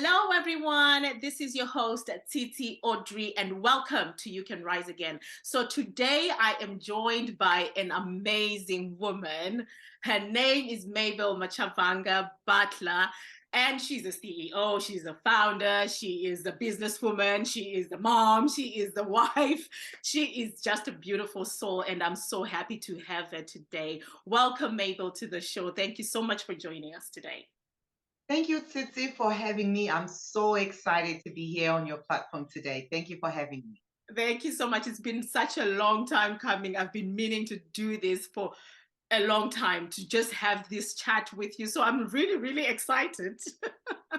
Hello, everyone. This is your host, Tsitsi, Audrey, and welcome to You Can Rise Again. So today I am joined by an amazing woman. Her name is Mabel Machabvunga-Butler, and she's a CEO, she's a founder, she is a businesswoman, she is the mom, she is the wife. She is just a beautiful soul, and I'm so happy to have her today. Welcome, Mabel, to the show. Thank you so much for joining us today. Thank you, Tsitsi, for having me. I'm so excited to be here on your platform today. Thank you for having me. Thank you so much. It's been such a long time coming. I've been meaning to do this for a long time, to just have this chat with you. So I'm really, really excited.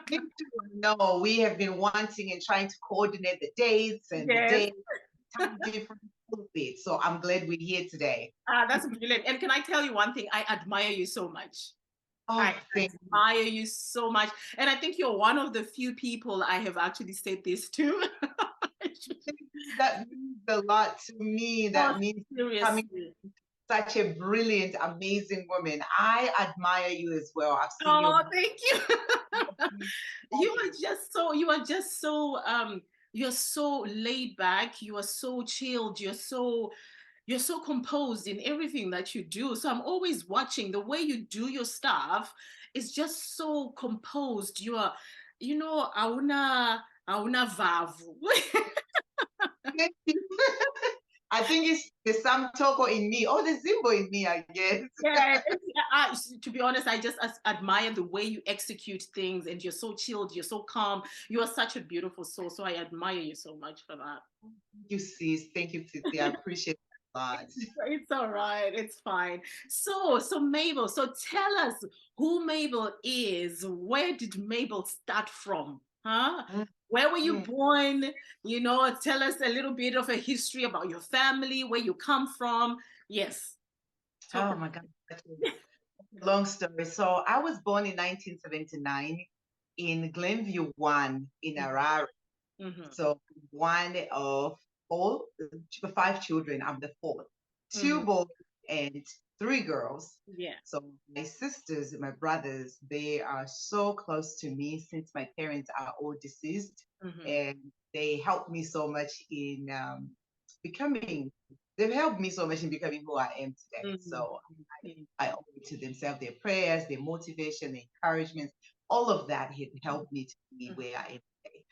Me too. No, we have been wanting and trying to coordinate the dates and the Yes. days, time difference, all of it. So I'm glad we're here today. That's brilliant. And can I tell you one thing? I admire you so much. I Oh, thank you. admire you so much. And I think you're one of the few people I have actually said this to. That means a lot to me. Oh, That means coming seriously. such a brilliant, amazing woman. I admire you as well. I've seen your Oh, thank you. You're so laid back, you are so chilled, you're so composed in everything that you do. So I'm always watching the way you do your stuff is just so composed. You are, auna vavu. Thank you. I think it's the Sam Toko in me, or the Zimbo in me, I guess. Yeah, to be honest, I just admire the way you execute things, and you're so chilled, you're so calm. You are such a beautiful soul. So I admire you so much for that. Thank you, sis. Thank you, Titi. I appreciate it a lot. It's all right. It's fine. So Mabel, so tell us who Mabel is. Where did Mabel start from? Huh? Where were you Mm-hmm. born? Tell us a little bit of a history about your family, where you come from. Yes. Talk. Oh my God. That's a long story. So I was born in 1979 in Glenview 1 in Harare. Mm-hmm. So one of all five children. I'm the fourth. Mm-hmm. Two boys and three girls. Yeah. So my sisters and my brothers, they are so close to me since my parents are all deceased. Mm-hmm. And they helped me so much in becoming, they've helped me so much in becoming who I am today. So Mm-hmm. I owe it to themselves, their prayers, their motivation, their encouragement, all of that had helped me to be where I am today.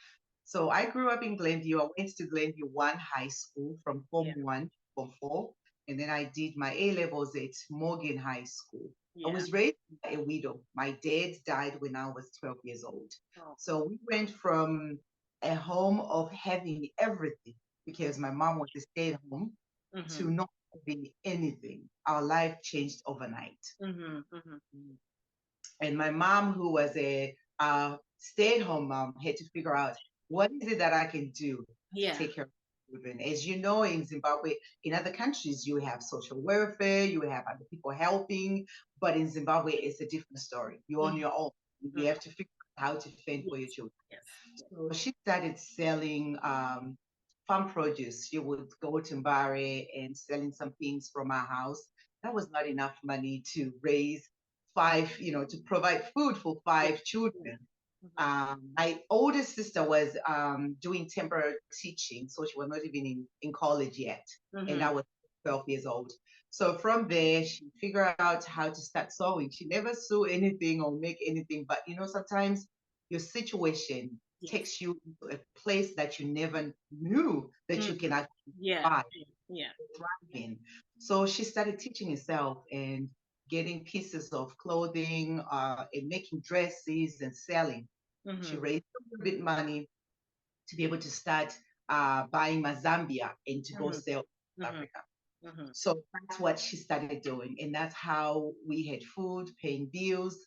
So I grew up in Glenview. I went to Glenview 1 high school from Form Yeah. 1 to Form 4. And then I did my A levels at Morgan High School. I Yeah. was raised by a widow. My dad died when I was 12 years old. Oh. So we went from a home of having everything because my mom was a stay at home Mm-hmm. to not having anything. Our life changed overnight. Mm-hmm. Mm-hmm. And my mom, who was a stay-at-home mom, had to figure out what is it that I can do to Yeah. take care of children. As you know, in Zimbabwe, in other countries, you have social welfare, you have other people helping, but in Zimbabwe, it's a different story. You're on your own. You have to figure out how to fend for your children. Yes. So she started selling farm produce. She would go to Mbare and selling some things from our house. That was not enough money to raise five, to provide food for five children. My oldest sister was doing temporary teaching, so she was not even in college yet. And I was 12 years old. So from there, she figured out how to start sewing. She never sew anything or make anything, but sometimes your situation Yes. takes you to a place that you never knew that you can actually Yeah. buy, Yeah. thrive in. So she started teaching herself and getting pieces of clothing and making dresses and selling. She raised a little bit money to be able to start buying Mazambia and to go sell in South Africa. So that's what she started doing. And that's how we had food, paying bills,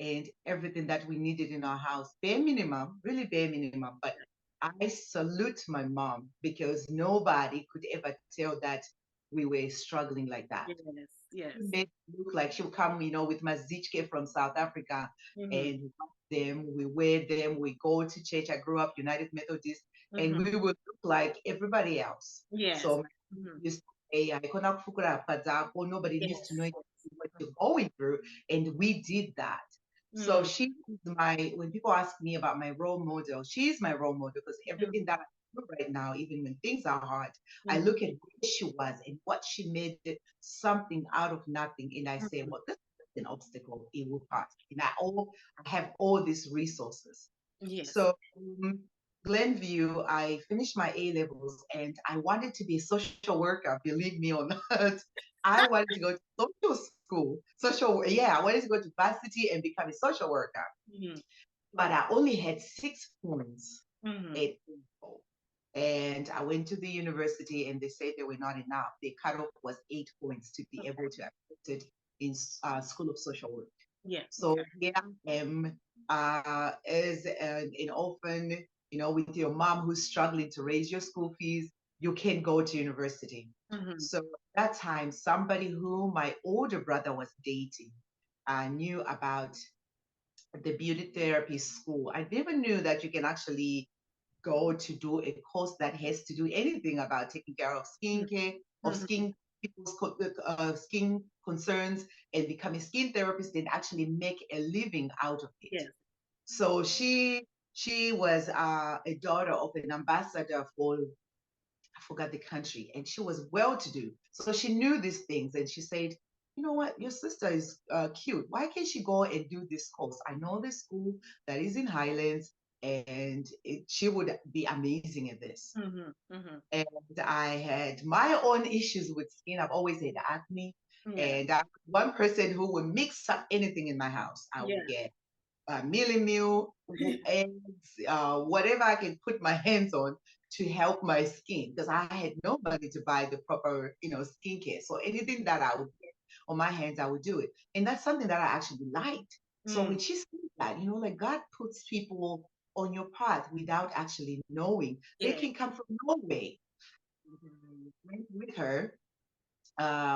and everything that we needed in our house. Bare minimum, really bare minimum. But I salute my mom because nobody could ever tell that we were struggling like that. Yes. Yes. She made it look like she'll come, with Mazichke from South Africa and them, we wear them, we go to church. I grew up United Methodist, and we would look like everybody else. Yes. So used to say, "Aikona kufukura hapa dzako." Nobody needs to know what you're going through. And we did that. So she is when people ask me about my role model, she's my role model because everything that I do right now, even when things are hard, I look at where she was and what she made it something out of nothing. And I say, well, this is an obstacle, it will pass. And I have all these resources. Yes. So Glenview, I finished my A levels and I wanted to be a social worker, believe me or not. I wanted to go to social school, I wanted to go to varsity and become a social worker. But I only had 6 points at school. And I went to the university and they said they were not enough. The cutoff was 8 points to be able to accept it in School of Social Work. Yeah. So here I am as an orphan, with your mom who's struggling to raise your school fees. You can go to university. So at that time, somebody who my older brother was dating knew about the beauty therapy school. I never knew that you can actually go to do a course that has to do anything about taking care of skincare, of people's skin concerns, and become a skin therapist and actually make a living out of it. Yes. So she was a daughter of an ambassador for, I forgot the country, and she was well-to-do. So she knew these things, and she said, "You know what? Your sister is cute. Why can't she go and do this course? I know this school that is in Highlands, and she would be amazing at this." And I had my own issues with skin. I've always had acne, and I'm one person who would mix up anything in my house. I would get mealy meal, eggs, whatever I can put my hands on to help my skin because I had no money to buy the proper, skincare. So anything that I would get on my hands, I would do it. And that's something that I actually liked. So when she said that, like God puts people on your path without actually knowing. They can come from nowhere. Went with her,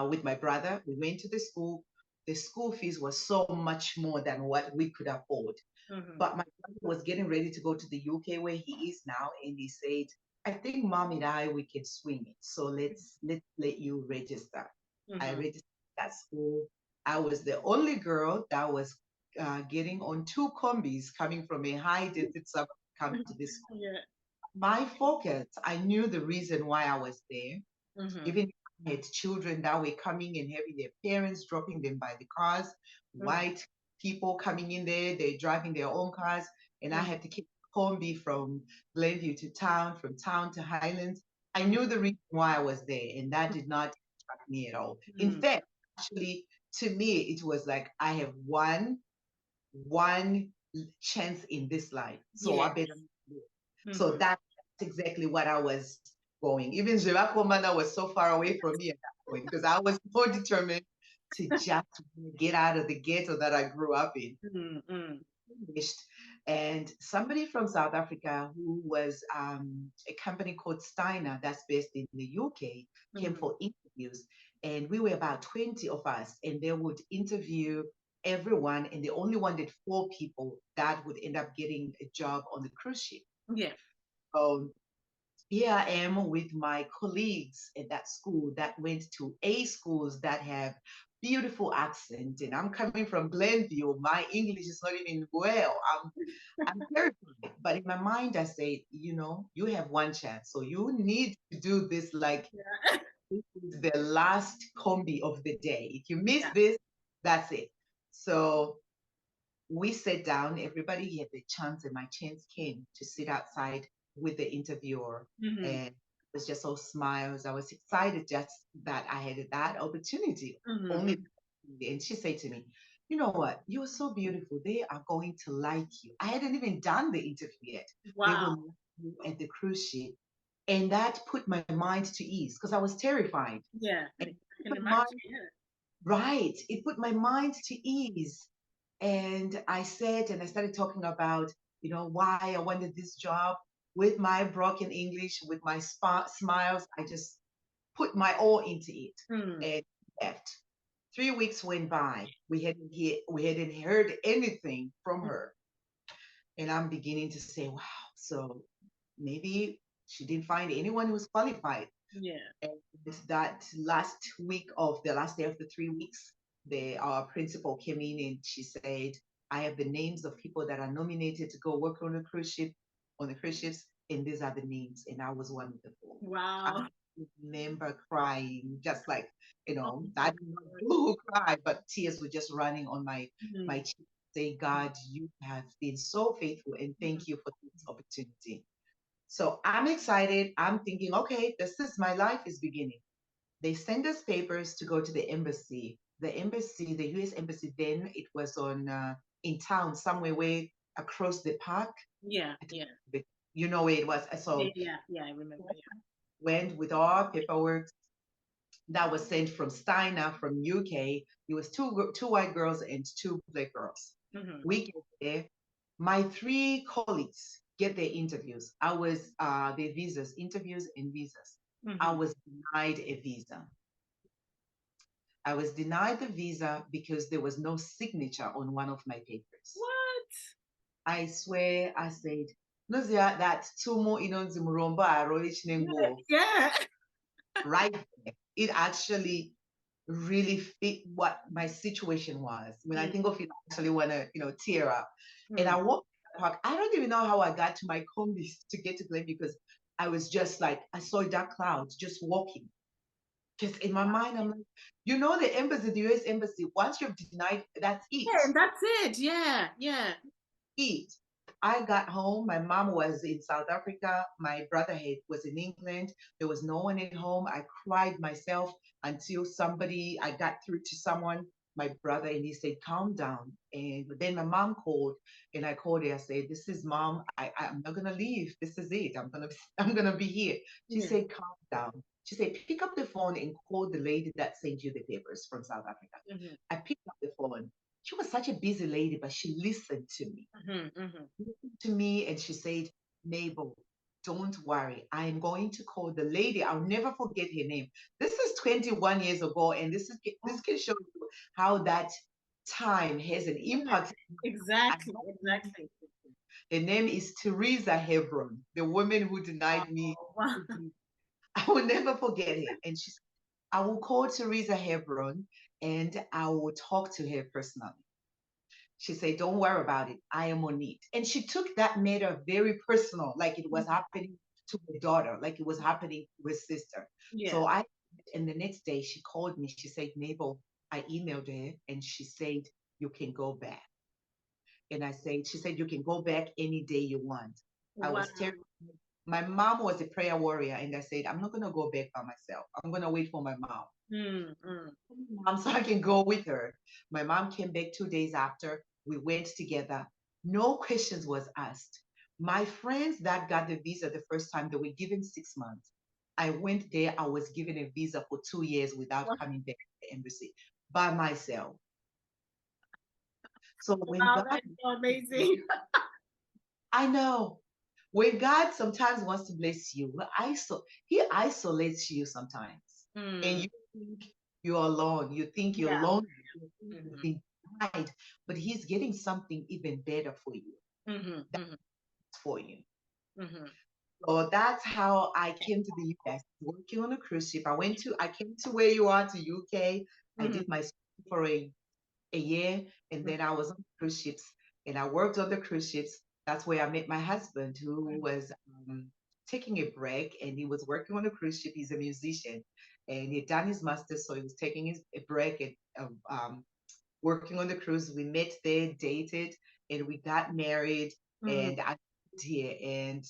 with my brother. We went to the school. The school fees was so much more than what we could afford. But my brother was getting ready to go to the UK where he is now, and he said, "I think mom and I we can swing it. So let's let you register." I registered at school. I was the only girl that was getting on 2 combis coming from a high density suburb to come to this school. My focus, I knew the reason why I was there. Even if I had children that were coming and having their parents dropping them by the cars, white people coming in there, they're driving their own cars, and I had to keep combi from Glenview to town, from town to Highlands. I knew the reason why I was there, and that did not distract me at all. In fact, actually, to me, it was like I have one chance in this life, so I better do it. So that's exactly what I was going. Even Jirakomana was so far away from me at that point because I was more determined to just get out of the ghetto that I grew up in. And somebody from South Africa who was a company called Steiner that's based in the UK came for interviews. And we were about 20 of us, and they would interview everyone, and they only wanted 4 people that would end up getting a job on the cruise ship. Here I am with my colleagues at that school that went to A schools that have beautiful accent, and I'm coming from Glenview. My English is not even well. I'm terrified. But in my mind, I say, you have one chance. So you need to do this like this is the last combi of the day. If you miss this, that's it. So we sat down, everybody had the chance, and my chance came to sit outside with the interviewer. And it was just all smiles. I was excited just that I had that opportunity. Only, and she said to me, "You know what? You're so beautiful. They are going to like you." I hadn't even done the interview yet. Wow. They will like you at the cruise ship. And that put my mind to ease because I was terrified. Yeah. Right. It put my mind to ease. And I said, and I started talking about, why I wanted this job with my broken English, with my smiles. I just put my all into it and left. 3 weeks went by. We hadn't heard anything from her. And I'm beginning to say, wow, so maybe she didn't find anyone who was qualified. And that last day of the 3 weeks, our principal came in and she said, I have the names of people that are nominated to go work on the cruise ship, on the cruise ships, and these are the names. And I was one of the four. Wow. I remember crying, just like, Oh, I didn't know who cried, but tears were just running on my cheek. Say, God, you have been so faithful, and thank you for this opportunity. So I'm excited. I'm thinking, okay, this is my life is beginning. They send us papers to go to the embassy. The embassy, the U.S. embassy, then it was on in town somewhere way across the park. yeah, yeah. You know where it was. Yeah, So yeah, I remember. Yeah. went with all paperwork that was sent from Steiner from UK. It was two white girls and two black girls. We get there. My three colleagues get their interviews. I was their visas, interviews and visas. I was denied a visa. I was denied the visa because there was no signature on one of my papers. What? I swear, I said, no, that tumo inonzimuromba aroli Yeah. right there. It actually really fit what my situation was. When I think of it, I actually want to, tear up. And I walked in the park. I don't even know how I got to my combis to get to Glen because I was just like, I saw dark clouds just walking. Because in my mind, I'm like, the embassy, the US embassy, once you're denied, that's it. Yeah, that's it. Yeah, yeah. It. I got home. My mom was in South Africa. My brother was in England. There was no one at home. I cried myself until I got through to someone, my brother, and he said, calm down. And then my mom called, and I called her. I said, this is mom. I'm not gonna leave. This is it. I'm gonna be here. She said, calm down. She said, pick up the phone and call the lady that sent you the papers from South Africa. I picked up the phone. She was such a busy lady, but she listened to me. Listened to me, and she said, Mabel, don't worry. I am going to call the lady. I'll never forget her name. This is 21 years ago, and this can show you how that time has an impact. Exactly, exactly. The name is Teresa Hebron, the woman who denied me. Wow. I will never forget her. And she said, I will call Teresa Hebron and I will talk to her personally. She said, don't worry about it. I am on it. And she took that matter very personal, like it was happening to her daughter, like it was happening to her sister. Yeah. And the next day she called me. She said, Mabel, I emailed her and she said, you can go back. And she said, you can go back any day you want. I was terrified. My mom was a prayer warrior, and I said, I'm not going to go back by myself. I'm going to wait for my mom. Mom, so I can go with her. My mom came back 2 days after. We went together. No questions was asked. My friends that got the visa the first time, they were given 6 months. I went there. I was given a visa for 2 years without coming back to the embassy by myself. So when Wow, that's so amazing. I know. When God sometimes wants to bless you, He isolates you sometimes. And you think you're alone. You think you're alone. You've been denied, but He's getting something even better for you. That's for you. So that's how I came to the US, working on a cruise ship. I came to where you are, to UK. I did my school for a year, and then I was on cruise ships, and I worked on the cruise ships. That's where I met my husband, who was taking a break, and he was working on a cruise ship. He's a musician, and he'd done his master's, so he was taking a break and working on the cruise. We met there, dated, and we got married, and I moved here, and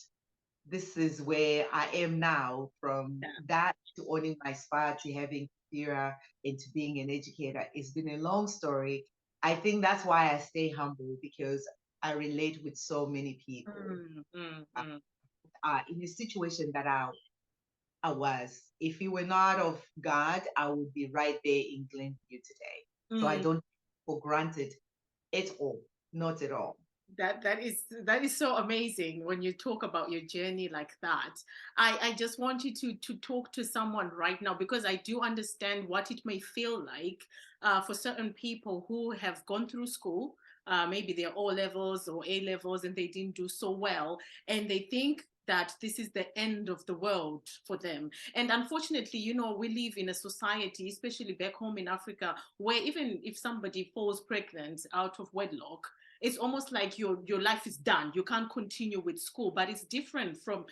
this is where I am now. From that to owning my spa to having Kira and to being an educator, it's been a long story. I think that's why I stay humble, because I relate with so many people in the situation that I was. If it were not of God, I would be right there in Glenview today. So I don't take it for granted at all, not at all. That is so amazing when you talk about your journey like that. I just want you to talk to someone right now, because I do understand what it may feel like for certain people who have gone through school, maybe they're O levels or A levels, and they didn't do so well, and they think that this is the end of the world for them. And unfortunately, we live in a society, especially back home in Africa, where even if somebody falls pregnant out of wedlock, it's almost like your life is done. You can't continue with school. But it's different from,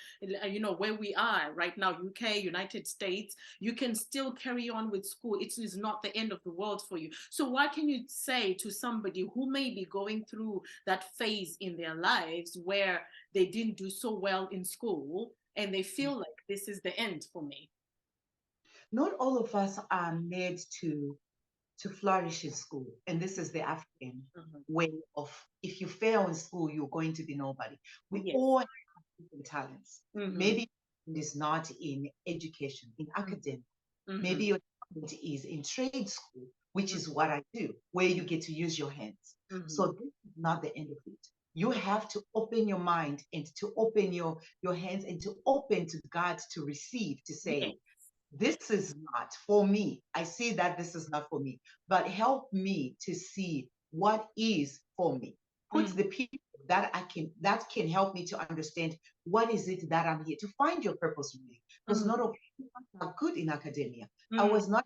where we are right now, UK, United States. You can still carry on with school. It is not the end of the world for you. So what can you say to somebody who may be going through that phase in their lives where they didn't do so well in school and they feel like this is the end for me? Not all of us are made to flourish in school. And this is the African way of, if you fail in school, you're going to be nobody. We all have different talents. Maybe it is not in education, in academic. Maybe your talent is in trade school, which is what I do, where you get to use your hands. So this is not the end of it. You have to open your mind and to open your hands and to open to God to receive, to say, this is not for me. I see that this is not for me, but help me to see what is for me. Put the people that can help me to understand what is it that I'm here to find your purpose really. Because not all people are good in academia. I was not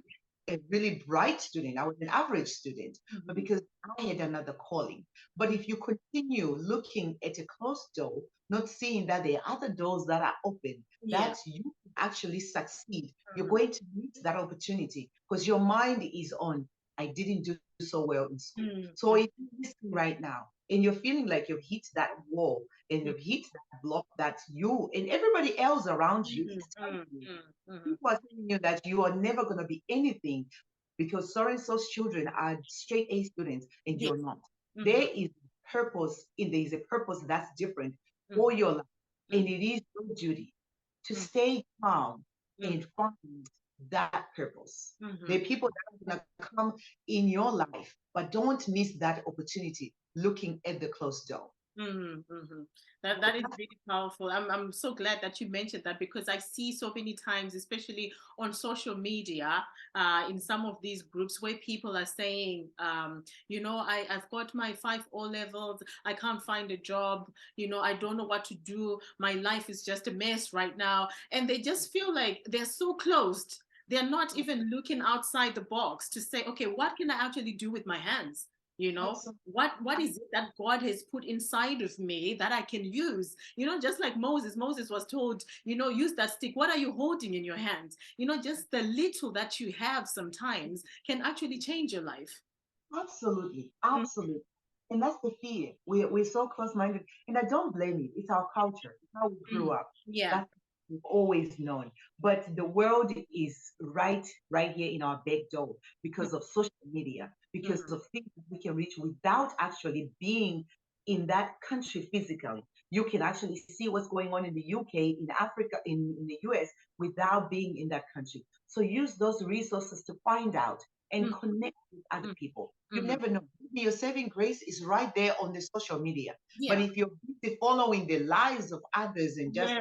a really bright student. I was an average student, but because I had another calling. But if you continue looking at a closed door, not seeing that there are other doors that are open, that you actually succeed, you're going to miss that opportunity because your mind is on, I didn't do so well in school. So if you're listening right now and you're feeling like you've hit that wall and you've hit that block that you and everybody else around you, people are telling you that you are never going to be anything because so-and-so's children are straight A students and you're not. There is purpose, there is a purpose that's different for your life. And it is your duty to stay calm and find that purpose. There are people that are going to come in your life, but don't miss that opportunity looking at the closed door. That is really powerful. I'm so glad that you mentioned that because I see so many times, especially on social media, in some of these groups where people are saying, I've got my 5 O-levels, I can't find a job, I don't know what to do, my life is just a mess right now. And they just feel like they're so closed. They're not even looking outside the box to say, okay, what can I actually do with my hands? What is it that God has put inside of me that I can use? Just like Moses was told, use that stick. What are you holding in your hand? Just the little that you have sometimes can actually change your life. Absolutely. And that's the fear. We're so close-minded, and I don't blame you. It's our culture. It's how we grew up. That's what we've always known. But the world is right here in our back door because of social media, because of things that we can reach without actually being in that country physically. You can actually see what's going on in the UK, in Africa, in the US without being in that country. So use those resources to find out and connect with other people. You never know. Your saving grace is right there on the social media. But if you're busy following the lives of others and just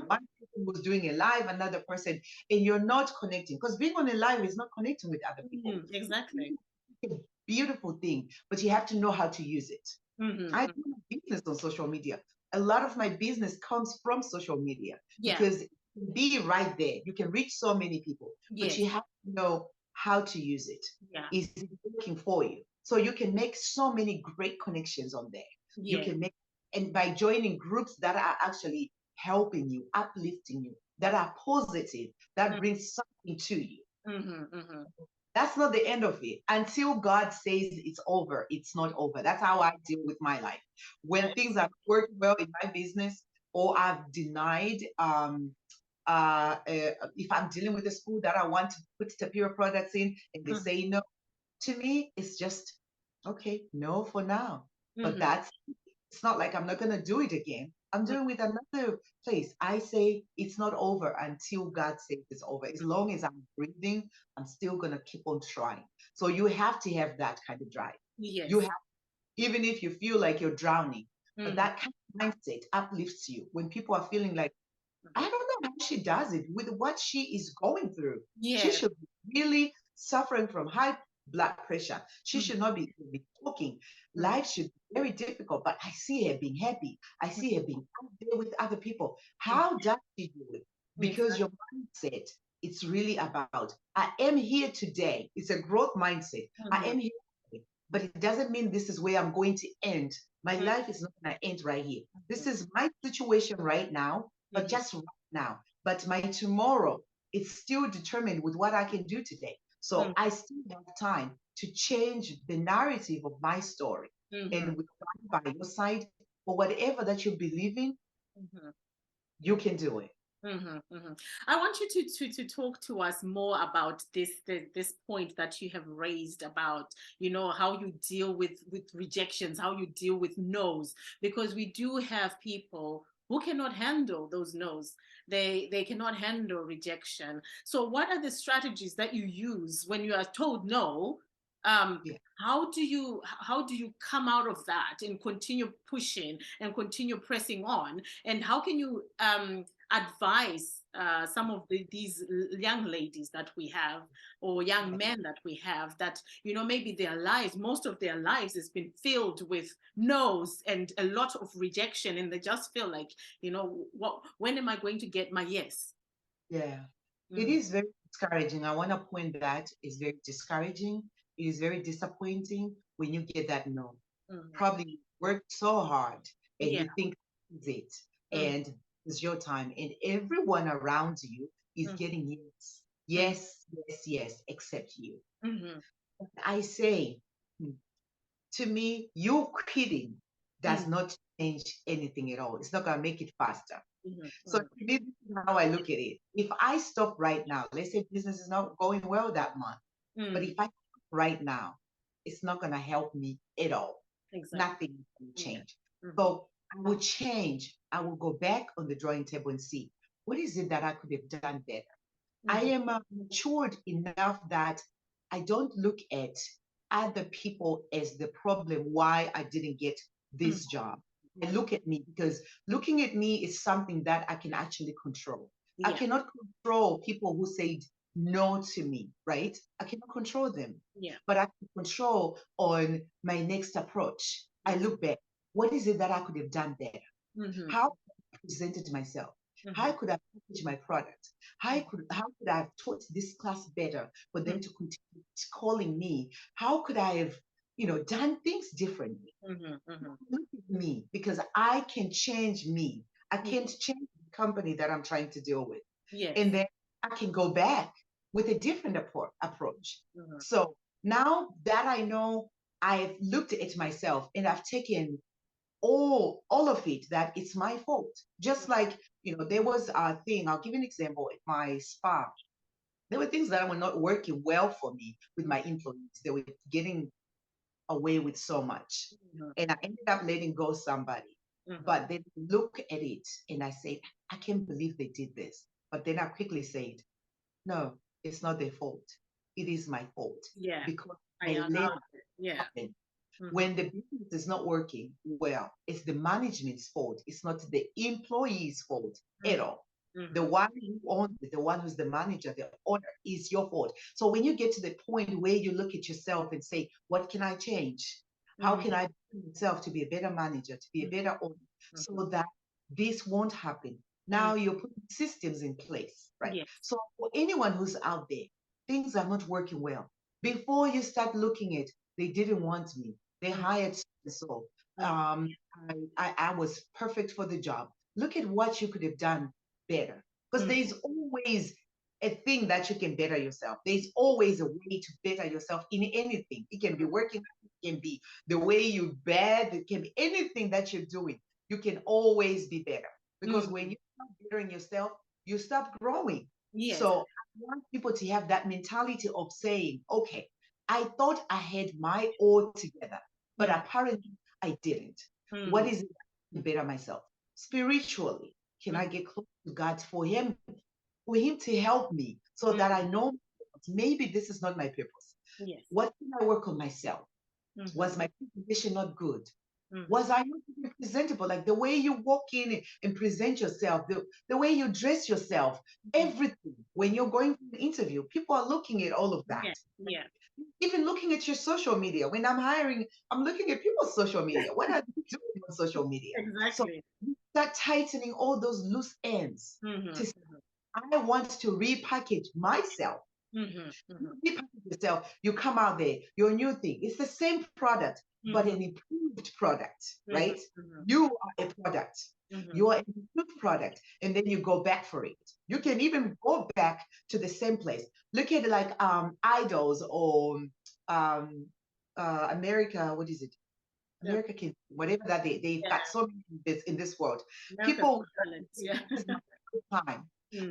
one person who's doing a live, another person, and you're not connecting, because being on a live is not connecting with other people. Exactly. It's a beautiful thing, but you have to know how to use it. I do business on social media. A lot of my business comes from social media because be right there. You can reach so many people, but you have to know how to use it. Is it working for you? So you can make so many great connections on there. You can make, and by joining groups that are actually helping you, uplifting you, that are positive, that brings something to you. That's not the end of it. Until God says it's over, it's not over. That's how I deal with my life. When things are working well in my business, or I've denied, if I'm dealing with a school that I want to put Tapira products in and they say no, to me, it's just, okay, no for now. But it's not like I'm not going to do it again. I'm doing with another place. I say it's not over until God says it's over. As long as I'm breathing, I'm still going to keep on trying. So you have to have that kind of drive. You have, even if you feel like you're drowning, but that kind of mindset uplifts you when people are feeling like, I don't know how she does it with what she is going through. She should be really suffering from high blood pressure. She should not be talking. Life should be very difficult, but I see her being happy. I see her being out there with other people. How does she do it? Because your mindset, it's really about, I am here today. It's a growth mindset. I am here today. but it doesn't mean this is where I'm going to end. My life is not going to end right here. This is my situation right now, but just right now. But my tomorrow is still determined with what I can do today. So I still have time to change the narrative of my story. And with God by your side, or whatever that you believe in, you can do it. I want you to talk to us more about this point that you have raised about, you know, how you deal with rejections, how you deal with no's, because we do have people who cannot handle those no's. They cannot handle rejection. So what are the strategies that you use when you are told no? Yeah. How do you come out of that and continue pushing and continue pressing on? And how can you advise some of these young ladies that we have, or young men that we have, that, you know, maybe their lives, most of their lives has been filled with no's and a lot of rejection, and they just feel like, you know, when am I going to get my yes? Yeah. It is very discouraging. I want to point that it's very discouraging. It is very disappointing when you get that no. Probably worked so hard and Yeah. you think this is it, and it's your time, and everyone around you is getting yes, yes, yes, yes, except you. I say, to me, you quitting does not change anything at all. It's not going to make it faster. So to me, this is how I look at it. If I stop right now, let's say business is not going well that month, but if I stop right now, it's not going to help me at all. Exactly. Nothing will change. So I will change. I will go back on the drawing table and see what is it that I could have done better. I am matured enough that I don't look at other people as the problem why I didn't get this job. I look at me, because looking at me is something that I can actually control. Yeah. I cannot control people who said no to me, right? I cannot control them. Yeah. But I can control on my next approach. I look back. What is it that I could have done better? How I presented myself? How could I package my product? How could I have taught this class better for them to continue calling me? How could I have, done things differently? Look at me, because I can change me. I can't change the company that I'm trying to deal with. Yes. And then I can go back with a different approach. So now that I know, I've looked at myself and I've taken all of it, that it's my fault. Just like, there was a thing, I'll give you an example. At my spa, there were things that were not working well for me with my employees. They were getting away with so much. And I ended up letting go somebody. But then look at it and I said, I can't believe they did this. But then I quickly said, no, it's not their fault. It is my fault. Yeah. Because I let it happen. When the business is not working well, it's the management's fault. It's not the employee's fault at all. The one who owns it, the one who's the manager, the owner, is your fault. So when you get to the point where you look at yourself and say, what can I change? How can I do myself to be a better manager, to be a better owner, so that this won't happen? Now you're putting systems in place, right? Yes. So for anyone who's out there, things are not working well. Before you start looking at, they didn't want me, they hired so I was perfect for the job. Look at what you could have done better. Because there's always a thing that you can better yourself. There's always a way to better yourself in anything. It can be working, it can be the way you bathe, it can be anything that you're doing. You can always be better. Because when you start bettering yourself, you start growing. Yes. So I want people to have that mentality of saying, okay, I thought I had my all together, but apparently I didn't. What is it to better myself? Spiritually, can I get close to God for Him to help me, so that I know maybe this is not my purpose. Yes. What can I work on myself? Was my presentation not good? Was I not even presentable? Like the way you walk in and present yourself, the way you dress yourself, everything. When you're going for an interview, people are looking at all of that. Yeah. Even looking at your social media. When I'm hiring, I'm looking at people's social media. What are they doing on social media? Exactly. So you start tightening all those loose ends to say, I want to repackage myself You repackage yourself, you come out there, your new thing. It's the same product, but an improved product, right? You are a product. You are an improved product, and then you go back for it. You can even go back to the same place. Look at it like idols or America. What is it? America can whatever that they've got so many in this world. People, yeah. this is my third time.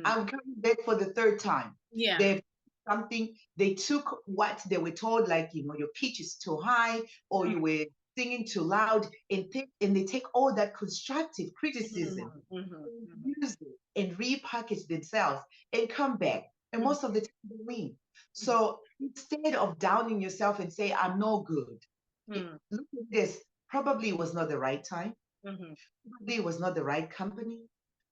I'm coming back for the third time. Yeah. They've something, they took what they were told, like, you know, your pitch is too high or you were singing too loud, and they take all that constructive criticism, use it and repackage themselves and come back. And most of the time they win. So instead of downing yourself and say, I'm no good, look at this. Probably it was not the right time. Probably it was not the right company.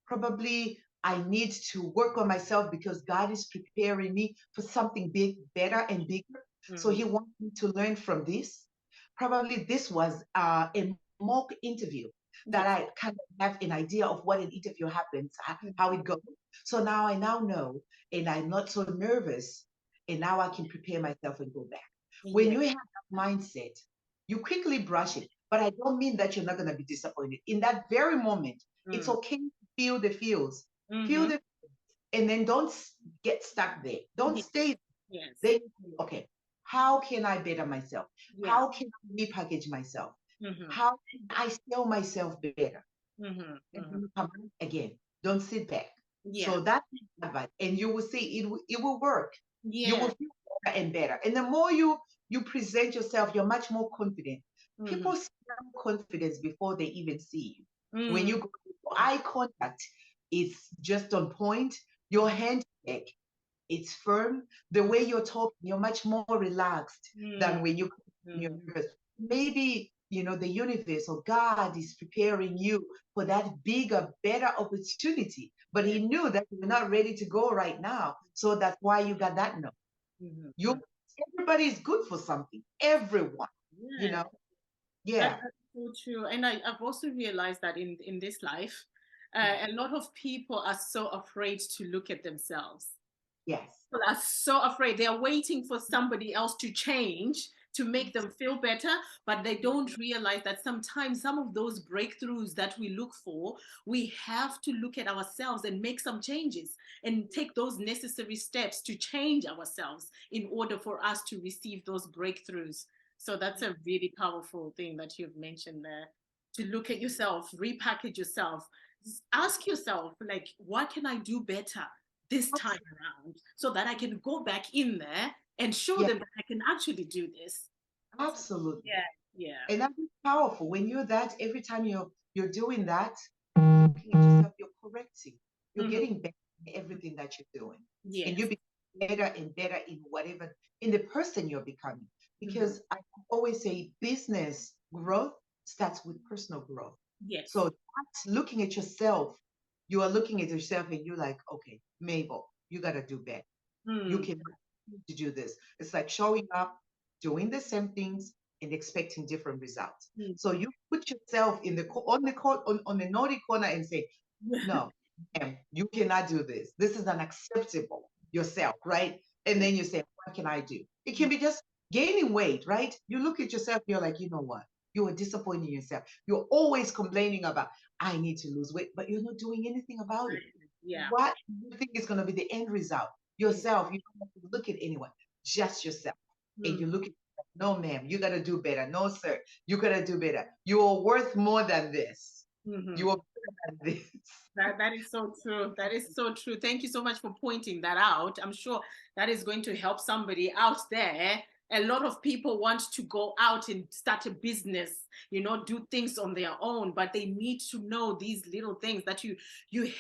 Probably I need to work on myself because God is preparing me for something big, better and bigger. So he wants me to learn from this. Probably this was a mock interview that I kind of have an idea of what an interview happens, how it goes. So now I know, and I'm not so nervous, and now I can prepare myself and go back. When you have that mindset, you quickly brush it. But I don't mean that you're not going to be disappointed. In that very moment, it's okay to feel the feels. Feel the and then don't get stuck there. Don't stay there. Then you say, okay, how can I better myself? How can I repackage myself? How can I sell myself better? And then you come again. Don't sit back. So that's advice. And you will see it will work. You will feel better and better. And the more you present yourself, you're much more confident. People smell confidence before they even see you. When you go eye contact, it's just on point. Your handshake, it's firm. The way you're talking, you're much more relaxed than when you're nervous. Maybe, you know, the universe or God is preparing you for that bigger, better opportunity. But he knew that you're not ready to go right now. So that's why you got that no. Everybody is good for something. Everyone, you know. Yeah. That's so true. And I've also realized that in this life, a lot of people are so afraid to look at themselves. Yes. People are so afraid. They are waiting for somebody else to change to make them feel better, but they don't realize that sometimes some of those breakthroughs that we look for, we have to look at ourselves and make some changes and take those necessary steps to change ourselves in order for us to receive those breakthroughs. So that's a really powerful thing that you've mentioned there. To look at yourself, repackage yourself, ask yourself, like, what can I do better this time around so that I can go back in there and show them that I can actually do this. Absolutely. Yeah. And that's powerful. When you're that, every time you're doing that, looking at yourself, you're correcting. You're getting better in everything that you're doing. And you become better and better in whatever, in the person you're becoming. Because I always say business growth starts with personal growth. So that's looking at yourself. You are looking at yourself and you're like, okay, Mabel, you got to do better. You can do this. It's like showing up, doing the same things, and expecting different results. So you put yourself in on the naughty corner and say, no, you cannot do this. This is unacceptable yourself, right? And then you say, what can I do? It can be just gaining weight, right? You look at yourself, you're like, you know what? You are disappointing yourself. You're always complaining about, I need to lose weight, but you're not doing anything about it. What do you think is going to be the end result? Yourself. You don't have to look at anyone, just yourself. And you look at yourself, no, ma'am, you got to do better. No, sir, you got to do better. You are worth more than this. You are better than this. That is so true. That is so true. Thank you so much for pointing that out. I'm sure that is going to help somebody out there. A lot of people want to go out and start a business, you know, do things on their own, but they need to know these little things that you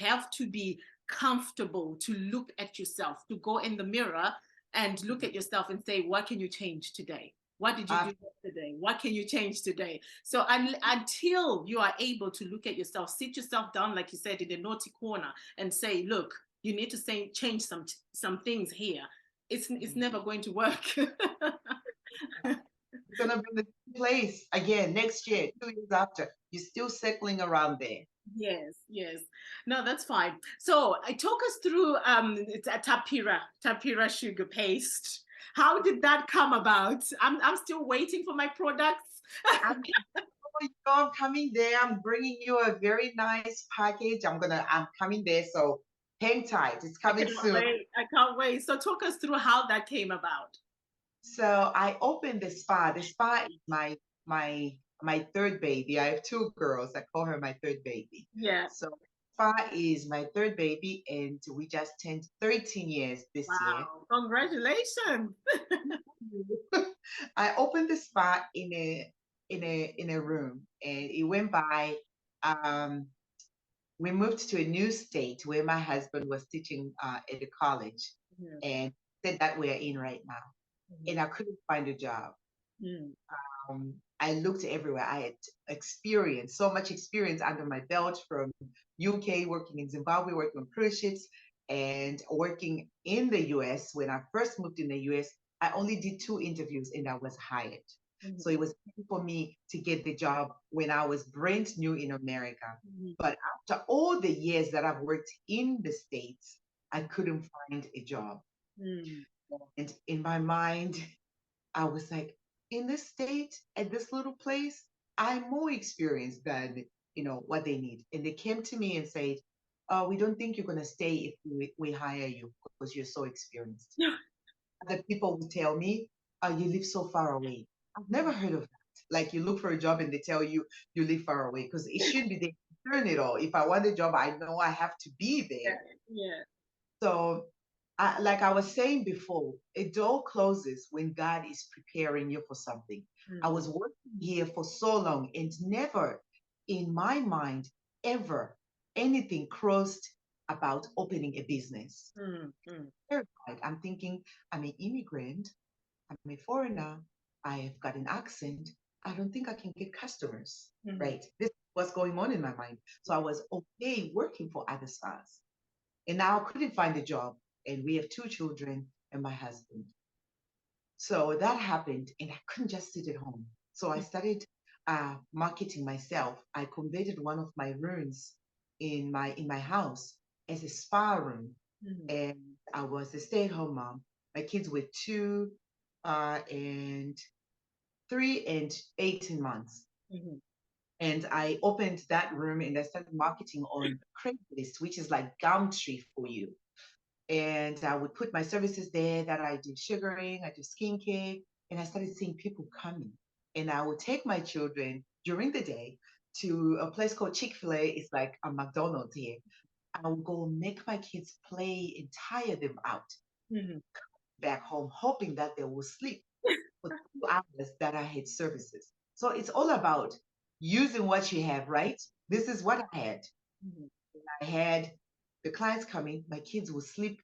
have to be comfortable to look at yourself, to go in the mirror and look at yourself and say, what can you change today? What did you do yesterday? What can you change today? So until you are able to look at yourself, sit yourself down, like you said, in the naughty corner and say, look, you need to change some things here. It's never going to work. It's going to be the place again next year, 2 years after. You're still circling around there. Yes, yes. No, that's fine. So I talk us through it's a tapira sugar paste. How did that come about? I'm still waiting for my products. I'm, I'm coming there. I'm bringing you a very nice package. I'm coming there. So hang tight. It's I coming cannot soon. wait. I can't wait. So talk us through how that came about. So I opened the spa. The spa is my my third baby. I have two girls. I call her my third baby. Yeah. So spa is my third baby, and we just turned 13 years this year. Wow. Congratulations. I opened the spa in a room, and it went by. Um, we moved to a new state where my husband was teaching at a college, Yeah. and said that we're in right now, Mhm. and I couldn't find a job. Mm. I looked everywhere. I had experience, so much experience under my belt from UK, working in Zimbabwe, working on cruise ships, and working in the US. When I first moved in the US, I only did 2 interviews and I was hired. So Mhm. it was easy for me to get the job when I was brand new in America. Mhm. But after all the years that I've worked in the States, I couldn't find a job. Mm. And in my mind, I was like, in this state, at this little place, I'm more experienced than what they need. And they came to me and said, we don't think you're gonna stay if we hire you because you're so experienced. Yeah. Other people would tell me, you live so far away. I've never heard of that. Like you look for a job and they tell you you live far away because it shouldn't be there to turn it all. If I want a job, I know I have to be Yeah. there. Yeah. So, like I was saying before, a door closes when God is preparing you for something. I Mm. was working here for so long and never in my mind ever anything crossed about opening a business. Mm. Mm. Terrified. I'm thinking, I'm an immigrant, I'm a foreigner, I've got an accent. I don't think I can get customers, Mhm. right? This was going on in my mind. So I was okay working for other stars. And now I couldn't find a job. And we have 2 children and my husband. So that happened, and I couldn't just sit at home. So I started marketing myself. I converted one of my rooms in my house as a spa room, Mhm. and I was a stay-at-home mom. My kids were 2 and 3 and 18 months. Mhm. And I opened that room and I started marketing on Craigslist, which is like Gumtree for you. And I would put my services there that I do sugaring, I do skincare, and I started seeing people coming. And I would take my children during the day to a place called Chick-fil-A. It's like a McDonald's here. I would go make my kids play and tire them out Mhm. back home, hoping that they will sleep for 2 hours that I had services. So it's all about using what you have, right? This is what I had. Mhm. I had the clients coming, my kids will sleep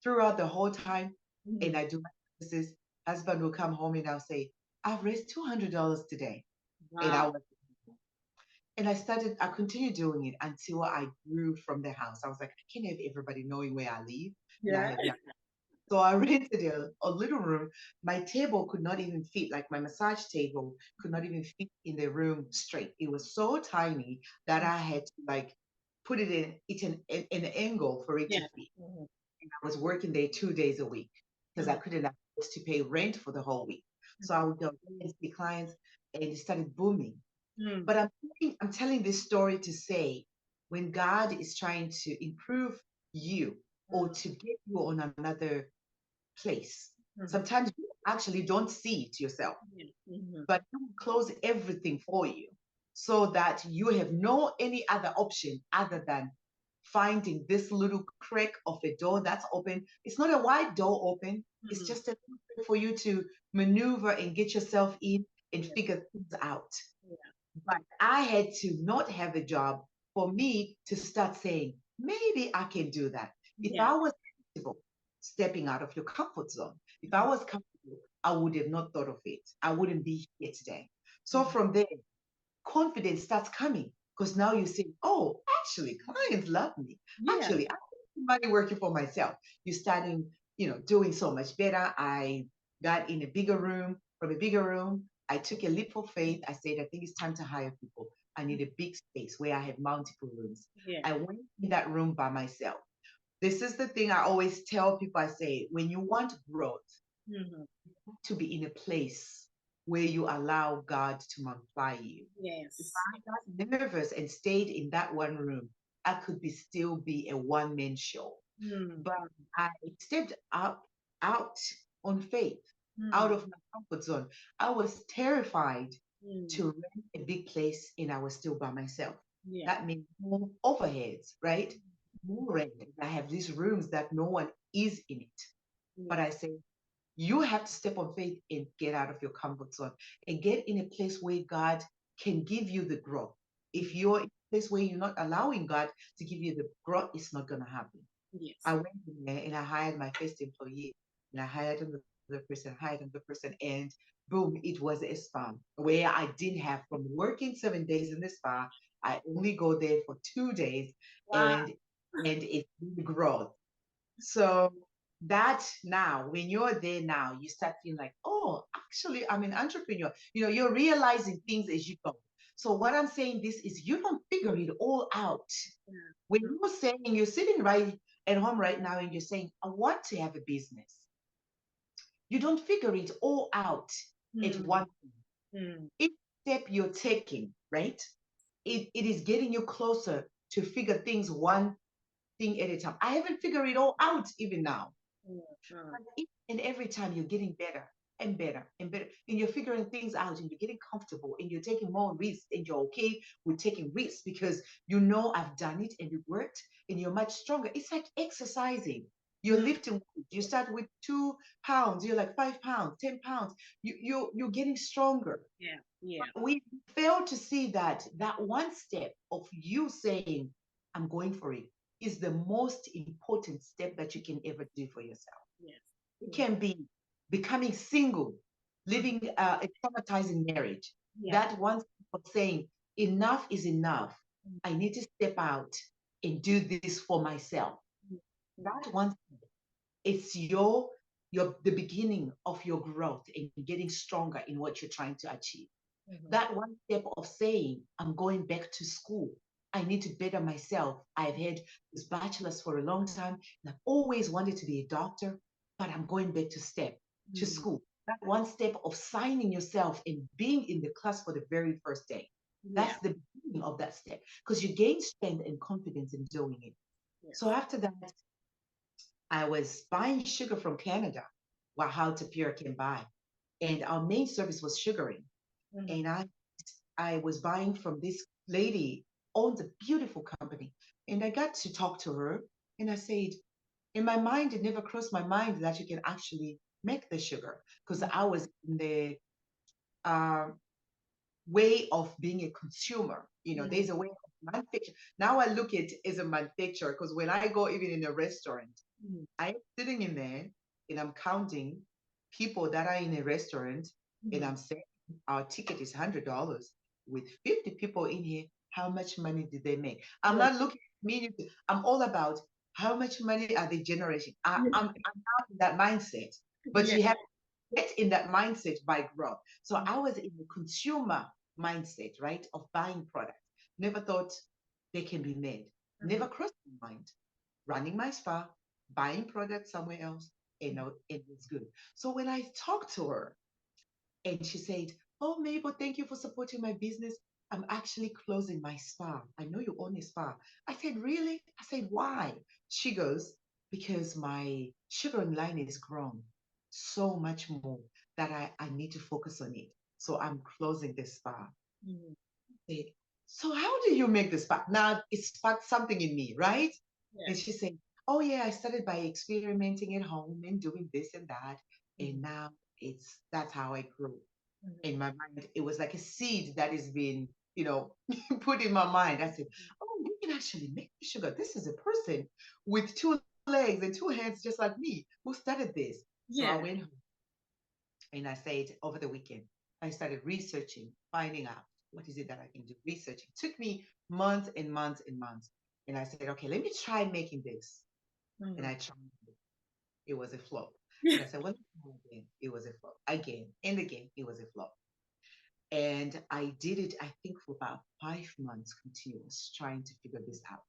throughout the whole time. And Mhm. I do my services. Husband will come home and I'll say, I've raised $200 today. And I Wow. was, and I continued doing it until I grew from the house. I was like, I can't have everybody knowing where I live. And I Yeah. have no. So I rented a little room. My table could not even fit, like my massage table could not even fit in the room straight. It was so tiny that I had to like put it in an angle for it to Yeah. fit. Mhm. I was working there 2 days a week because I Mhm. couldn't afford to pay rent for the whole week. So I would go and see clients and it started booming. Mhm. But I'm telling this story to say when God is trying to improve you or to get you on another place, Mhm. sometimes you actually don't see it yourself, Mhm. Mhm. but you will close everything for you so that you have no any other option other than finding this little crack of a door that's open. It's not a wide door open, it's Mhm. just a little bit for you to maneuver and get yourself in and Yeah. figure things out. Yeah. But I had to not have a job for me to start saying, maybe I can do that. If Yeah. I was comfortable stepping out of your comfort zone, if I was comfortable, I would have not thought of it. I wouldn't be here today. So Mhm. from there, confidence starts coming because now you say, oh, actually, clients love me. Yeah. Actually, I have money working for myself. You're starting, doing so much better. I got in a bigger room. From a bigger room, I took a leap of faith. I said, I think it's time to hire people. I need a big space where I have multiple rooms. Yeah. I went in that room by myself. This is the thing I always tell people. I say, when you want growth, Mm-hmm. you have to be in a place where you allow God to multiply you. Yes. If I got nervous and stayed in that one room, I could still be a one-man show. But I stepped out on faith, out of my comfort zone. I was terrified to rent a big place and I was still by myself. Yeah. That means more overheads, right? More rent. I have these rooms that no one is in it. But I say, you have to step on faith and get out of your comfort zone and get in a place where God can give you the growth. If you're in a place where you're not allowing God to give you the growth, it's not going to happen. Yes. I went in there and I hired my first employee and I hired another person, and boom, it was a spa where I didn't have from working 7 days in the spa. I only go there for 2 days. Wow. And it's really growth. So that now, when you're there now, you start feeling like, oh, actually, I'm an entrepreneur. You're realizing things as you go. So what I'm saying this is you don't figure it all out. Yeah. When you're saying you're sitting right at home right now and you're saying, I want to have a business, you don't figure it all out at one time. Each step you're taking, right? It is getting you closer to figure things one thing at a time. I haven't figured it all out even now. But each and every time you're getting better and better and better, and you're figuring things out and you're getting comfortable and you're taking more risks and you're okay with taking risks because I've done it and it worked and you're much stronger. It's like exercising. You're lifting weight. You start with 2 pounds, you're like 5 pounds, 10 pounds. You're getting stronger. Yeah. Yeah. But we fail to see that one step of you saying, I'm going for it, is the most important step that you can ever do for yourself. Yes. It can be becoming single, living a traumatizing marriage. Yeah. That one step of saying, enough is enough. I need to step out and do this for myself. That one step, it's the beginning of your growth and getting stronger in what you're trying to achieve. That one step of saying, I'm going back to school. I need to better myself. I've had this bachelor's for a long time, and I've always wanted to be a doctor, but I'm going back to school. That one step of signing yourself and being in the class for the very first day. That's the beginning of that step because you gain strength and confidence in doing it. Yes. So after that, I was buying sugar from Canada, while How to Pure can buy. And our main service was sugaring. And I was buying from this lady, owns a beautiful company. And I got to talk to her. And I said, in my mind, it never crossed my mind that you can actually make the sugar because I was in the way of being a consumer. There's a way of manufacture. Now I look at it as a manufacturer because when I go even in a restaurant, I'm sitting in there and I'm counting people that are in a restaurant and I'm saying our ticket is $100 with 50 people in here. How much money did they make? I'm not looking at me. I'm all about how much money are they generating. I'm not in that mindset, but you have to get in that mindset by growth. So I was in the consumer mindset, right, of buying products. Never thought they can be made. Never crossed my mind. Running my spa, buying products somewhere else, it was good. So when I talked to her and she said, oh, Mabel, thank you for supporting my business. I'm actually closing my spa. I know you own a spa. I said, really? I said, why? She goes, because my sugaring line is grown so much more that I need to focus on it. So I'm closing the spa. I said, so how do you make the spa? Now it sparked something in me, right? Yeah. And she said, oh yeah, I started by experimenting at home and doing this and that. And now that's how I grew. In my mind. It was like a seed that is being, put in my mind. I said, oh, you can actually make the sugar. This is a person with 2 legs and 2 hands just like me who started this. So I went home and I said over the weekend, I started researching, finding out what is it that I can do. Researching. It took me months and months and months. And I said, okay, let me try making this. And I tried it. It was a flop. And I said, well, again, it was a flop. Again and again, it was a flop. And I did it, I think, for about 5 months continuous, trying to figure this out.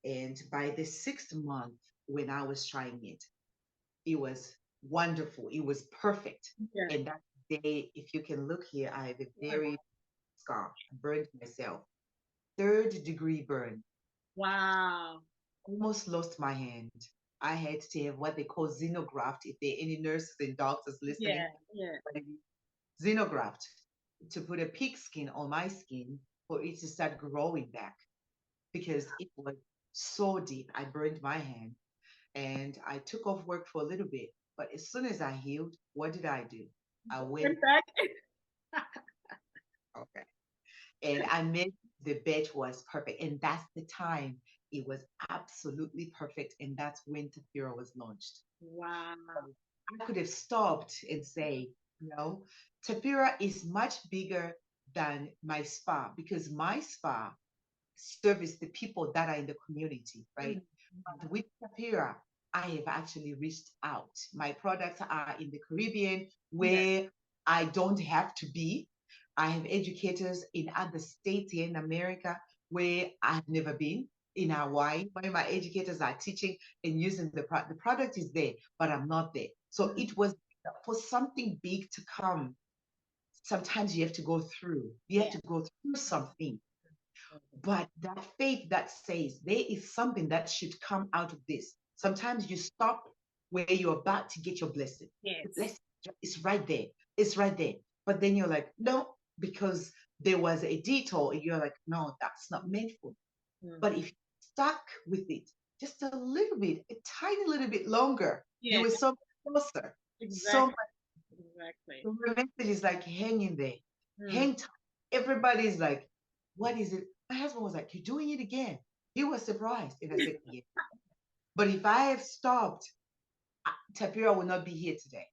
And by the 6th month, when I was trying it, it was wonderful. It was perfect. Yeah. And that day, if you can look here, I have a very scar. I burned myself. 3rd-degree burn. Wow. Almost lost my hand. I had to have what they call xenograft. If there are any nurses and doctors listening, Yeah. Yeah. xenograft to put a pig skin on my skin for it to start growing back because it was so deep. I burned my hand and I took off work for a little bit. But as soon as I healed, what did I do? I went Back. okay. And I made the bed was perfect. And that's the time it was absolutely perfect. And that's when Tapira was launched. Wow. I could have stopped and say, no, Tapira is much bigger than my spa because my spa service the people that are in the community, right? But with Tapira, I have actually reached out. My products are in the Caribbean where I don't have to be. I have educators in other states here in America where I've never been. In Hawaii, where my educators are teaching and using the product. The product is there, but I'm not there. So it was for something big to come. Sometimes you have to go through. You have to go through something. But that faith that says there is something that should come out of this. Sometimes you stop where you're about to get your blessing. Yes. The blessing is right there. It's right there. But then you're like, no, because there was a detour. And you're like, no, that's not meant for me. But if you stuck with it just a little bit, a tiny little bit longer, you were so much closer. Exactly. So much. Exactly. So the message is like, hang in there. Hang tight. Everybody's like, what is it? My husband was like, you're doing it again. He was surprised. And I said, yeah. But if I had stopped, Tapira would not be here today.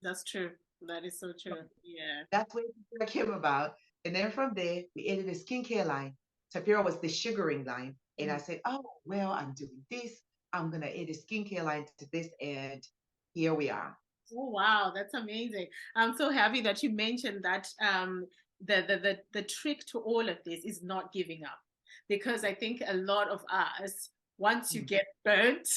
That's true. That is so true. Yeah. That's where Tapira came about. And then from there, we added a skincare line. Tapira was the sugaring line. And I said, oh, well, I'm doing this. I'm going to add a skincare line to this. And here we are. Oh, wow. That's amazing. I'm so happy that you mentioned that the trick to all of this is not giving up. Because I think a lot of us, once you get burnt,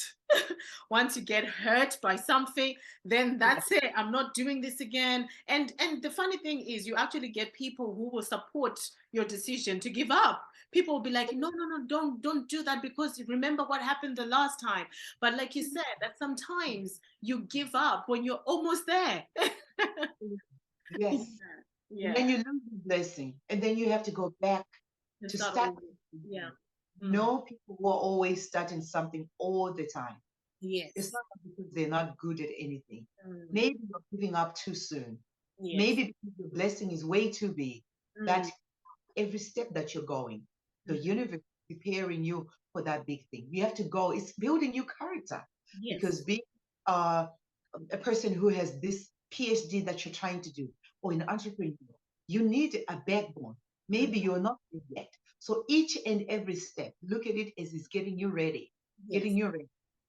once you get hurt by something, then that's it. I'm not doing this again. And the funny thing is, you actually get people who will support your decision to give up. People will be like, no, no, no, don't do that because remember what happened the last time. But like you said, that sometimes you give up when you're almost there. Yes. Yeah. And then you lose the blessing, and then you have to go back to start. Yeah. No, people who are always starting something all the time. Yes. It's not because they're not good at anything. Maybe you're giving up too soon. Yes. Maybe because your blessing is way too big. That every step that you're going, the universe is preparing you for that big thing. You have to go. It's building your character. Yes. Because being a person who has this PhD that you're trying to do, or an entrepreneur, you need a backbone. Maybe you're not there yet. So each and every step, look at it as it's getting you ready, getting you ready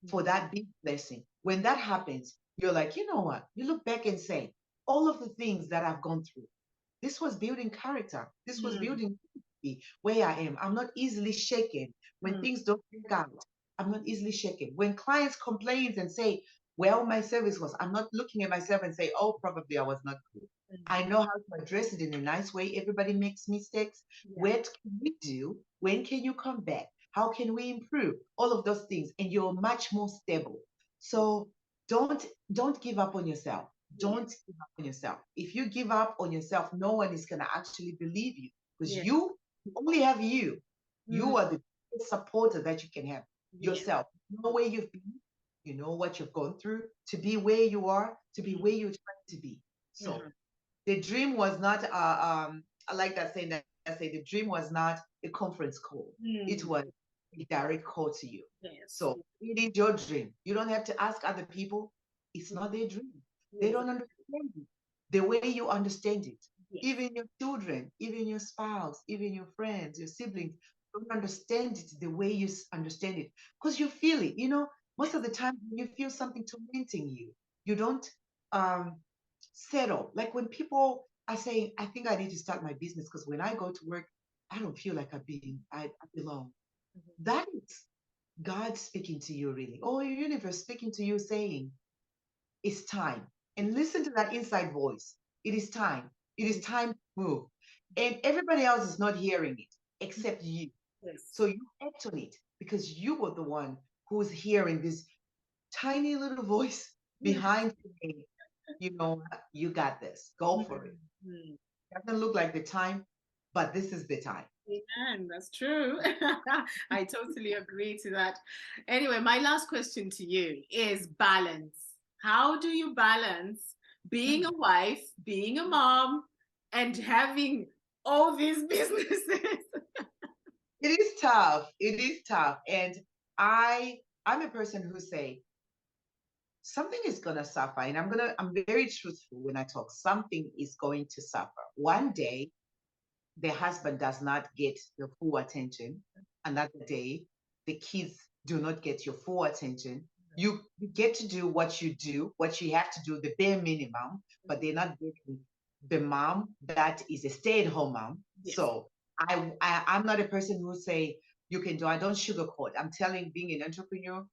for that big blessing. When that happens, you're like, you know what? You look back and say, all of the things that I've gone through, this was building character. This was building where I am. I'm not easily shaken. When things don't work out, I'm not easily shaken. When clients complain and say, well, my service was, I'm not looking at myself and say, oh, probably I was not good. I know how to address it in a nice way. Everybody makes mistakes. What can we do? When can you come back? How can we improve? All of those things. And you're much more stable. So don't give up on yourself. Don't give up on yourself. If you give up on yourself, no one is going to actually believe you because you only have you. You are the supporter that you can have yourself. You know where you've been, you know what you've gone through to be where you are, to be where you're trying to be. So the dream was not, I like that saying that I say the dream was not a conference call. It was a direct call to you. So it is your dream. You don't have to ask other people. It's not their dream. They don't understand it the way you understand it. Even your children, even your spouse, even your friends, your siblings don't understand it the way you understand it because you feel it. You know, most of the time when you feel something tormenting you, you don't settle. Like when people I say, I think I need to start my business because when I go to work, I don't feel like I belong. Mhm. That is God speaking to you, really, or your universe speaking to you, saying, it's time. And listen to that inside voice. It is time. It is time to move. And everybody else is not hearing it except you. Yes. So you act on it because you were the one who was hearing this tiny little voice Yeah. behind you saying, you know, you got this. Go for it. Mhm. Doesn't look like the time, but this is the time. Amen. That's true. I totally agree to that. Anyway, my last question to you is balance. How do you balance being a wife, being a mom, and having all these businesses? It is tough. It is tough. And I'm a person who say something is gonna suffer. And I'm very truthful when I talk. Something is going to suffer. One day the husband does not get the full attention. Another day, the kids do not get your full attention. You get to do, what you have to do, the bare minimum, but they're not getting the mom that is a stay-at-home mom. Yes. So I'm not a person who say you can do. I don't sugarcoat. I'm telling, being an entrepreneur,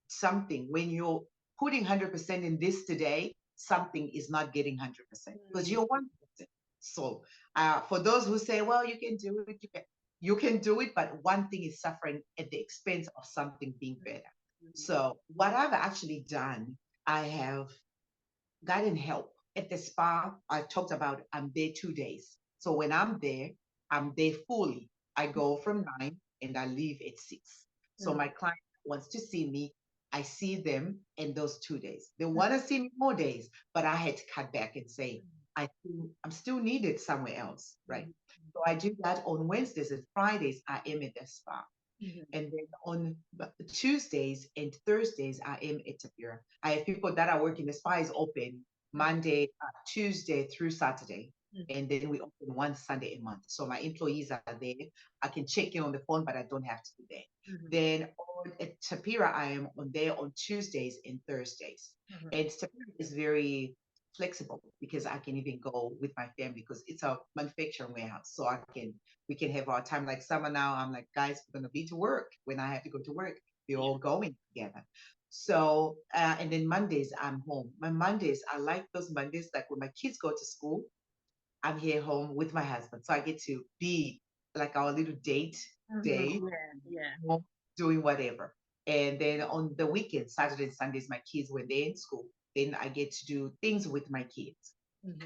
something when you're putting 100% in this today, something is not getting 100% because you're 1%. So for those who say, well, you can do it, you can do it, but one thing is suffering at the expense of something being better. So what I've actually done, I have gotten help at the spa. I talked about I'm there 2 days. So when I'm there fully. I go from 9 and I leave at 6. So my client wants to see me. I see them in those 2 days. They want to see me more days, but I had to cut back and say, I'm still needed somewhere else, right? So I do that on Wednesdays and Fridays. I am at the spa. And then on Tuesdays and Thursdays, I am at Tapira. I have people that are working. The spa is open Monday, Tuesday through Saturday. And then we open one Sunday a month. So my employees are there. I can check in on the phone, but I don't have to be there. Then at Tapira, I am on there on Tuesdays and Thursdays. And Tapira is very flexible because I can even go with my family because it's a manufacturing warehouse. So we can have our time. Like summer now, I'm like, guys, we're gonna be to work. When I have to go to work, we're all going together. So and then Mondays I'm home. My Mondays, I like those Mondays, like when my kids go to school, I'm here home with my husband. So I get to be like our little date day, Yeah. doing whatever. And then on the weekends, Saturday and Sundays, my kids, when they're in school, then I get to do things with my kids.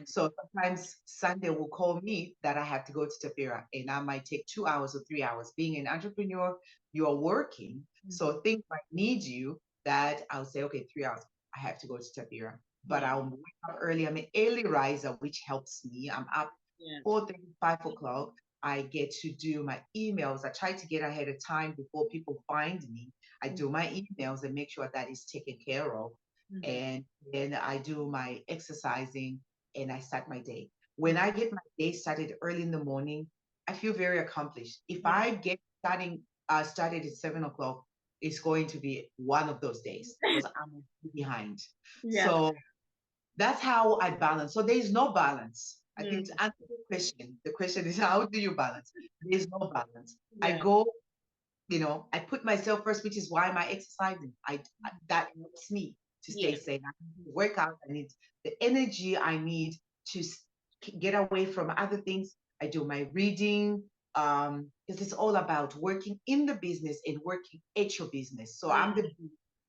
So sometimes Sunday will call me that I have to go to Tapira and I might take 2 hours or 3 hours. Being an entrepreneur, you're working. So things might need you that I'll say, okay, 3 hours, I have to go to Tapira. But I'll wake up early. I'm an early riser, which helps me. I'm up 4:30, 5 o'clock. I get to do my emails. I try to get ahead of time before people find me. I do my emails and make sure that is taken care of. And then I do my exercising and I start my day. When I get my day started early in the morning, I feel very accomplished. If I get started at 7 o'clock, it's going to be one of those days because I'm behind. Yeah. So that's how I balance. So there's no balance. I think to answer the question is how do you balance? There's no balance. I go, I put myself first, which is why my exercising, that helps me to stay sane. I need to work out. I need the energy I need to get away from other things. I do my reading, because it's all about working in the business and working at your business. So I'm the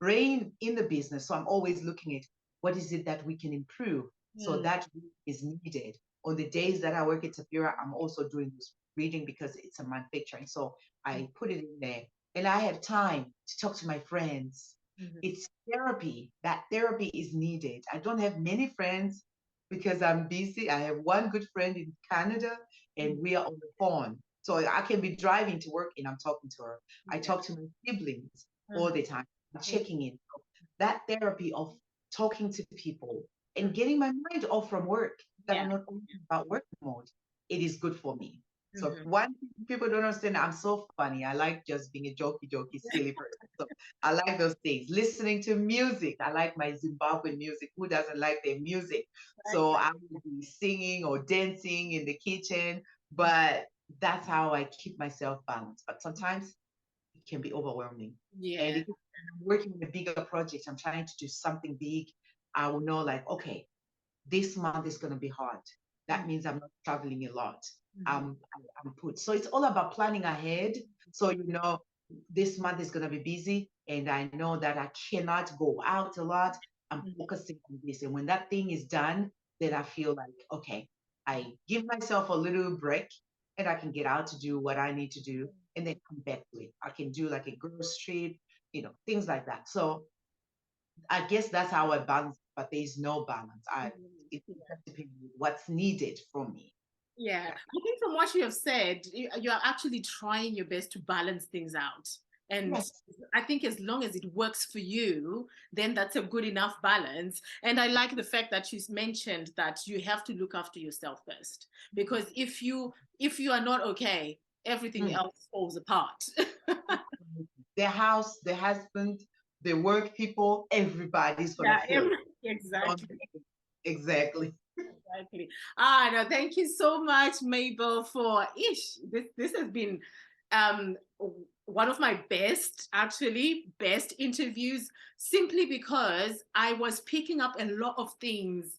brain in the business. So I'm always looking at what is it that we can improve. So that is needed. On the days that I work at Tapira, I'm also doing this reading because it's a manufacturing. So I put it in there. And I have time to talk to my friends. It's therapy. That therapy is needed. I don't have many friends because I'm busy. I have one good friend in Canada and we are on the phone. So I can be driving to work and I'm talking to her. I talk to my siblings all the time. I'm checking in. So that therapy of talking to people and getting my mind off from work, that I'm not only about work mode, it is good for me. So one thing people don't understand, I'm so funny. I like just being a jokey, silly person. So I like those things. Listening to music. I like my Zimbabwean music. Who doesn't like their music? So I will be singing or dancing in the kitchen, but that's how I keep myself balanced. But sometimes it can be overwhelming. Yeah. And if I'm working on a bigger project, I'm trying to do something big, I will know like, okay, this month is going to be hard. That means I'm not traveling a lot. I'm put. So it's all about planning ahead. So, this month is going to be busy and I know that I cannot go out a lot. I'm focusing on this. And when that thing is done, then I feel like, okay, I give myself a little break and I can get out to do what I need to do and then come back to it. I can do like a girls trip, things like that. So I guess that's how I balance, but there's no balance. It depends on what's needed from me. Yeah, I think from what you have said, you are actually trying your best to balance things out. And Yes. I think as long as it works for you, then that's a good enough balance. And I like the fact that you mentioned that you have to look after yourself first, because if you are not okay, everything else falls apart. Their house, their husband, the work people, everybody's gonna feel it. Exactly. Exactly. Exactly. No, thank you so much, Mabel, for this has been um one of my best interviews, simply because I was picking up a lot of things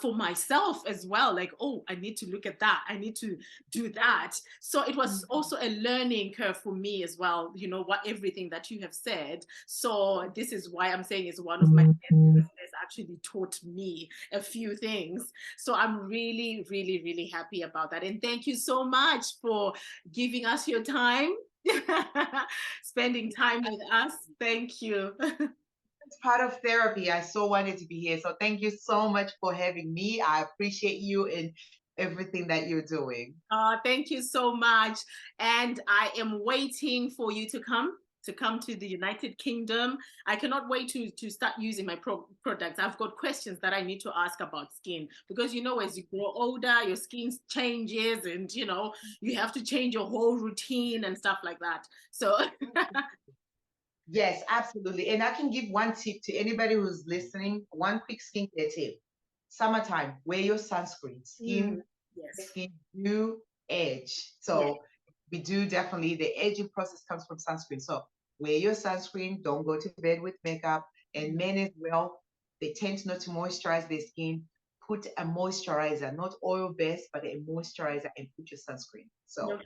for myself as well. Like, oh, I need to look at that. I need to do that. So it was also a learning curve for me as well, what everything that you have said. So this is why I'm saying it's one of my best, because it has actually taught me a few things. So I'm really, really, really happy about that. And thank you so much for giving us your time, spending time with us. Thank you. It's part of therapy. I so wanted to be here. So thank you so much for having me. I appreciate you and everything that you're doing. Thank you so much. And I am waiting for you to come to the United Kingdom. I cannot wait to start using my products. I've got questions that I need to ask about skin, because as you grow older, your skin changes, and you have to change your whole routine and stuff like that. So Yes, absolutely. And I can give one tip to anybody who's listening, one quick skincare tip. Summertime, wear your sunscreen. Skin do age. So we do definitely, the aging process comes from sunscreen. So wear your sunscreen, don't go to bed with makeup. And men as well, they tend not to moisturize their skin. Put a moisturizer, not oil-based, but a moisturizer, and put your sunscreen. So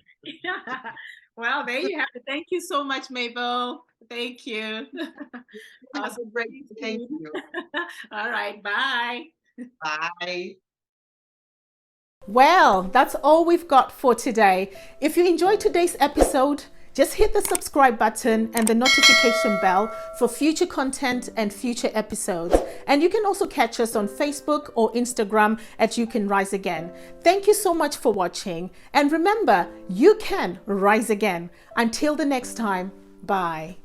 well, there you have it. Thank you so much, Mabel. Thank you. have a great day. Thank you. All right, bye. Bye. Well, that's all we've got for today. If you enjoyed today's episode, just hit the subscribe button and the notification bell for future content and future episodes. And you can also catch us on Facebook or Instagram at You Can Rise Again. Thank you so much for watching. And remember, you can rise again. Until the next time, bye.